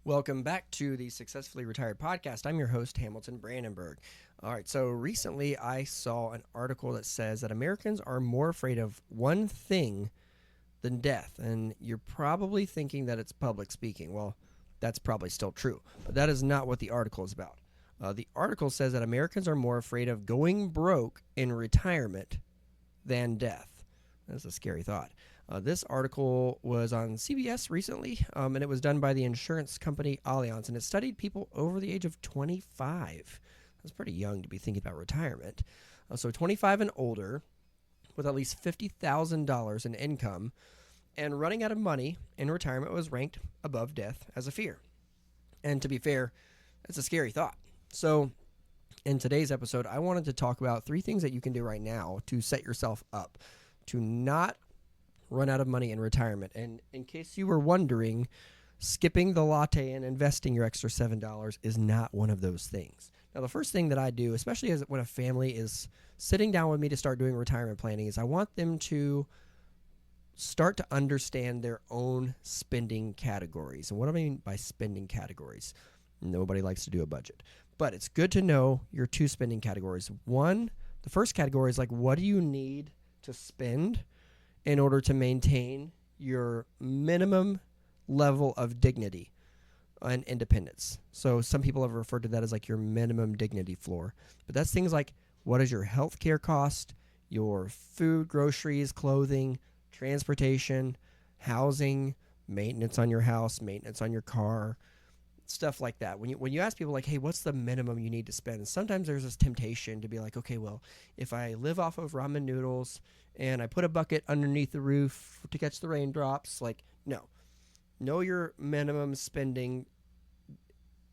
Welcome back to the Successfully Retired podcast. I'm your host, Hamilton Brandenburg. All right, so recently I saw an article that says that Americans are more afraid of one thing than death. And you're probably thinking that it's public speaking. Well, that's probably still true, but that is not what the article is about. The article says that Americans are more afraid of going broke in retirement than death. That's a scary thought. This article was on CBS recently, and it was done by the insurance company Allianz, and it studied people over the age of 25. That's pretty young to be thinking about retirement. So 25 and older, with at least $50,000 in income, and running out of money in retirement was ranked above death as a fear. And to be fair, that's a scary thought. So in today's episode, I wanted to talk about 3 things that you can do right now to set yourself up to not run out of money in retirement. And in case you were wondering, skipping the latte and investing your extra $7 is not one of those things. Now, the first thing that I do, especially as when a family is sitting down with me to start doing retirement planning, is I want them to start to understand their own spending categories. And what do I mean by spending categories? Nobody likes to do a budget, but it's good to know your 2 spending categories. One, the first category is like, what do you need to spend in order to maintain your minimum level of dignity and independence? So some people have referred to that as like your minimum dignity floor. But that's things like, what is your health care cost, your food, groceries, clothing, transportation, housing, maintenance on your house, maintenance on your car, stuff like that. When you ask people like, hey, what's the minimum you need to spend? Sometimes there's this temptation to be like, okay, well, if I live off of ramen noodles and I put a bucket underneath the roof to catch the raindrops, like, no. Know your minimum spending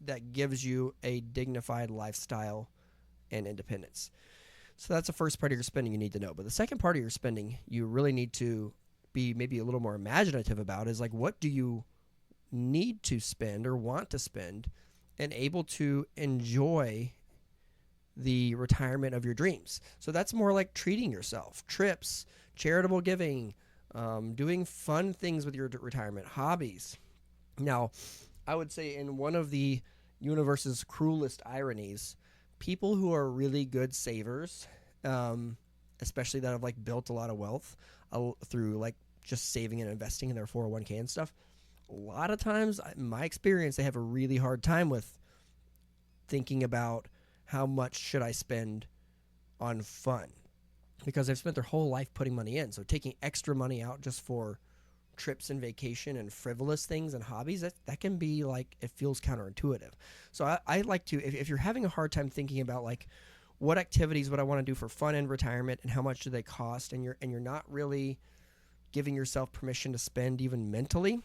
that gives you a dignified lifestyle and independence. So that's the first part of your spending you need to know. But the second part of your spending you really need to be maybe a little more imaginative about is like, what do you need to spend or want to spend and able to enjoy the retirement of your dreams? So that's more like treating yourself, trips, charitable giving, doing fun things with your retirement, hobbies. Now, I would say in one of the universe's cruelest ironies, people who are really good savers, especially that have like built a lot of wealth through like just saving and investing in their 401k and stuff, a lot of times, in my experience, they have a really hard time with thinking about how much should I spend on fun, because they've spent their whole life putting money in. So taking extra money out just for trips and vacation and frivolous things and hobbies, that can be like, it feels counterintuitive. So I like to, if you're having a hard time thinking about like, what activities would I want to do for fun in retirement and how much do they cost, and you're not really giving yourself permission to spend even mentally,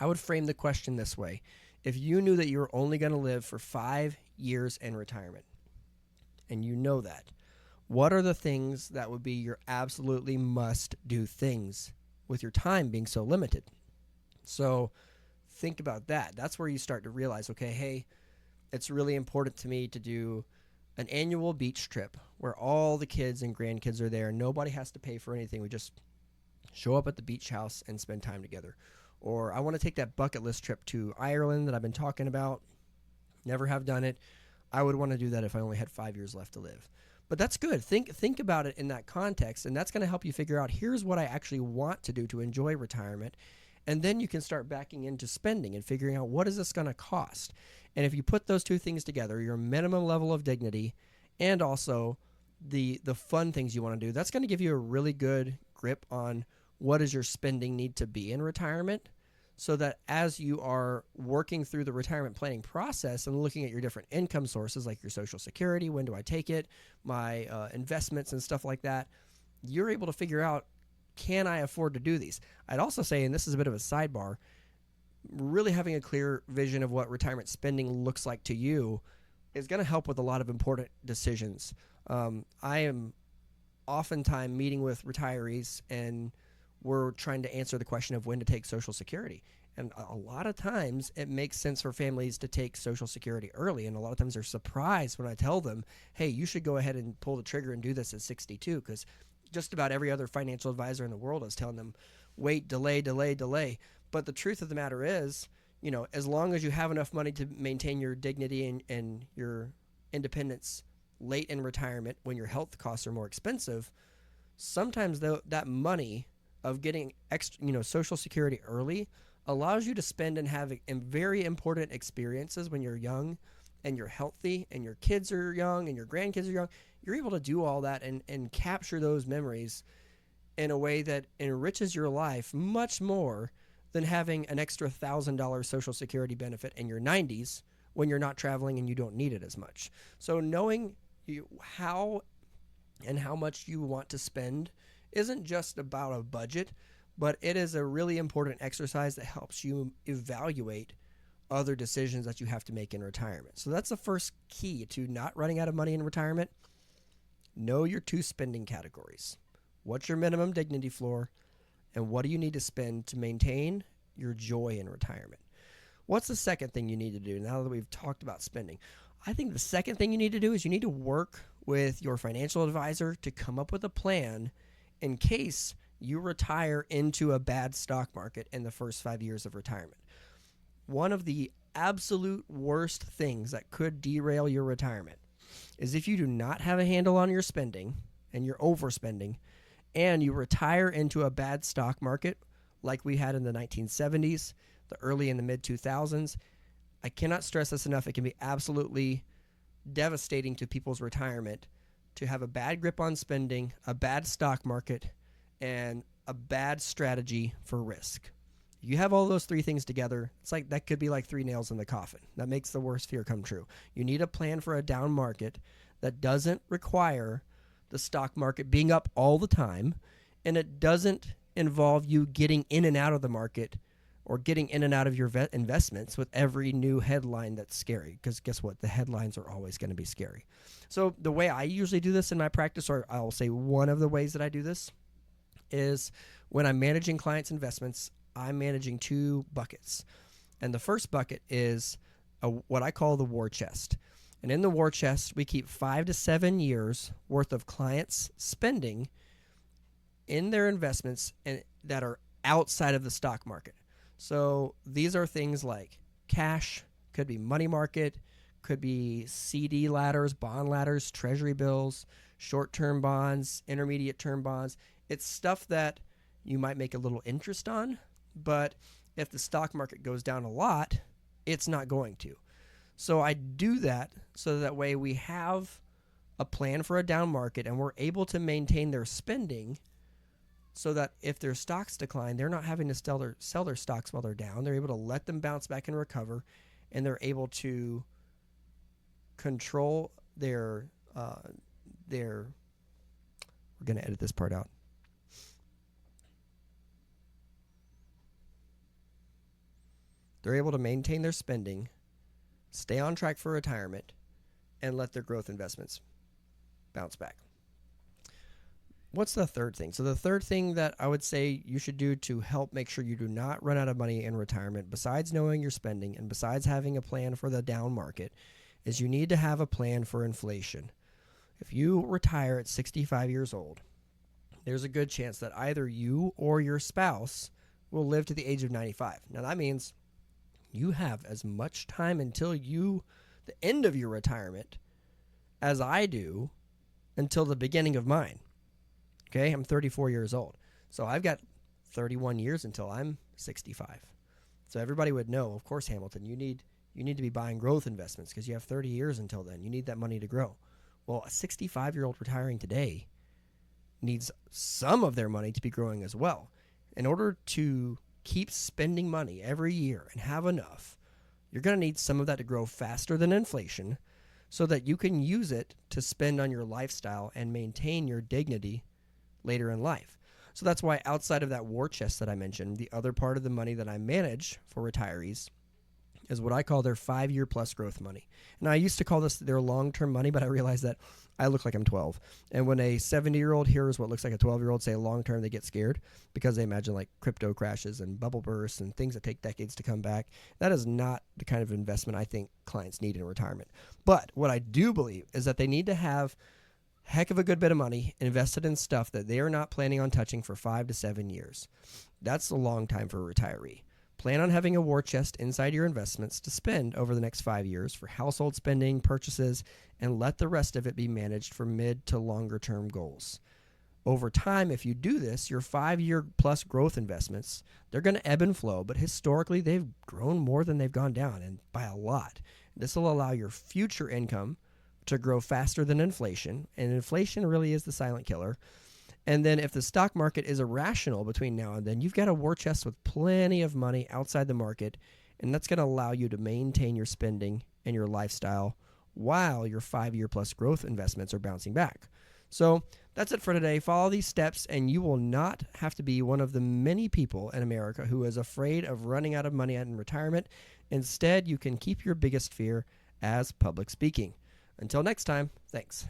I would frame the question this way. If you knew that you were only going to live for 5 years in retirement, and you know that, what are the things that would be your absolutely must-do things with your time being so limited? So think about that. That's where you start to realize, okay, hey, it's really important to me to do an annual beach trip where all the kids and grandkids are there. Nobody has to pay for anything. We just show up at the beach house and spend time together. Or I want to take that bucket list trip to Ireland that I've been talking about. Never have done it. I would want to do that if I only had 5 years left to live. But that's good. Think about it in that context, and that's going to help you figure out, here's what I actually want to do to enjoy retirement. And then you can start backing into spending and figuring out, what is this going to cost? And if you put those 2 things together, your minimum level of dignity and also the fun things you want to do, that's going to give you a really good grip on what does your spending need to be in retirement, so that as you are working through the retirement planning process and looking at your different income sources, like your Social Security, when do I take it, my investments and stuff like that, you're able to figure out, can I afford to do these? I'd also say, and this is a bit of a sidebar, really having a clear vision of what retirement spending looks like to you is going to help with a lot of important decisions. I am oftentimes meeting with retirees, and we're trying to answer the question of when to take Social Security. And a lot of times it makes sense for families to take Social Security early. And a lot of times they're surprised when I tell them, hey, you should go ahead and pull the trigger and do this at 62, because just about every other financial advisor in the world is telling them, wait, delay, delay, delay. But the truth of the matter is, as long as you have enough money to maintain your dignity and your independence late in retirement when your health costs are more expensive, sometimes that money of getting extra, Social Security early allows you to spend and have very important experiences when you're young and you're healthy and your kids are young and your grandkids are young. You're able to do all that and capture those memories in a way that enriches your life much more than having an extra $1,000 Social Security benefit in your 90s when you're not traveling and you don't need it as much. So knowing how much you want to spend isn't just about a budget, but it is a really important exercise that helps you evaluate other decisions that you have to make in retirement. So that's the first key to not running out of money in retirement. Know your two spending categories. What's your minimum dignity floor, and what do you need to spend to maintain your joy in retirement? What's the second thing you need to do now that we've talked about spending? I think the second thing you need to do is you need to work with your financial advisor to come up with a plan in case you retire into a bad stock market in the first 5 years of retirement. One of the absolute worst things that could derail your retirement is if you do not have a handle on your spending and you're overspending and you retire into a bad stock market like we had in the 1970s, the early and the mid 2000s. I cannot stress this enough. It can be absolutely devastating to people's retirement to have a bad grip on spending, a bad stock market, and a bad strategy for risk. You have all those three things together, it's like that could be like three nails in the coffin. That makes the worst fear come true. You need a plan for a down market that doesn't require the stock market being up all the time, and it doesn't involve you getting in and out of the market or getting in and out of your investments with every new headline that's scary, because guess what? The headlines are always going to be scary. So the way I usually do this in my practice, or I'll say one of the ways that I do this, is when I'm managing clients' investments, I'm managing two buckets. And the first bucket is what I call the war chest. And in the war chest, we keep 5 to 7 years worth of clients' spending in their investments and that are outside of the stock market. So these are things like cash, could be money market, could be CD ladders, bond ladders, treasury bills, short-term bonds, intermediate-term bonds. It's stuff that you might make a little interest on, but if the stock market goes down a lot, it's not going to. So I do that so that way we have a plan for a down market and we're able to maintain their spending so that if their stocks decline, they're not having to sell their stocks while they're down. They're able to let them bounce back and recover, and they're able to control their we're going to edit this part out. They're able to maintain their spending, stay on track for retirement, and let their growth investments bounce back. What's the third thing? So the third thing that I would say you should do to help make sure you do not run out of money in retirement, besides knowing your spending and besides having a plan for the down market, is you need to have a plan for inflation. If you retire at 65 years old, there's a good chance that either you or your spouse will live to the age of 95. Now that means you have as much time until the end of your retirement as I do until the beginning of mine. Okay, I'm 34 years old. So I've got 31 years until I'm 65. So everybody would know, of course, Hamilton, you need to be buying growth investments because you have 30 years until then. You need that money to grow. Well, a 65-year-old retiring today needs some of their money to be growing as well. In order to keep spending money every year and have enough, you're going to need some of that to grow faster than inflation so that you can use it to spend on your lifestyle and maintain your dignity later in life. So that's why outside of that war chest that I mentioned, the other part of the money that I manage for retirees is what I call their 5-year plus growth money. And I used to call this their long-term money, but I realized that I look like I'm 12. And when a 70-year-old hears what looks like a 12-year-old say long-term, they get scared because they imagine like crypto crashes and bubble bursts and things that take decades to come back. That is not the kind of investment I think clients need in retirement. But what I do believe is that they need to have heck of a good bit of money invested in stuff that they are not planning on touching for 5 to 7 years. That's a long time for a retiree. Plan on having a war chest inside your investments to spend over the next 5 years for household spending, purchases, and let the rest of it be managed for mid to longer term goals. Over time, if you do this, your 5-year plus growth investments, they're going to ebb and flow, but historically they've grown more than they've gone down, and by a lot. This will allow your future income to grow faster than inflation, and inflation really is the silent killer. And then if the stock market is irrational between now and then, you've got a war chest with plenty of money outside the market, and that's going to allow you to maintain your spending and your lifestyle while your 5-year plus growth investments are bouncing back. So that's it for today. Follow these steps, and you will not have to be one of the many people in America who is afraid of running out of money in retirement. Instead, you can keep your biggest fear as public speaking. Until next time, thanks.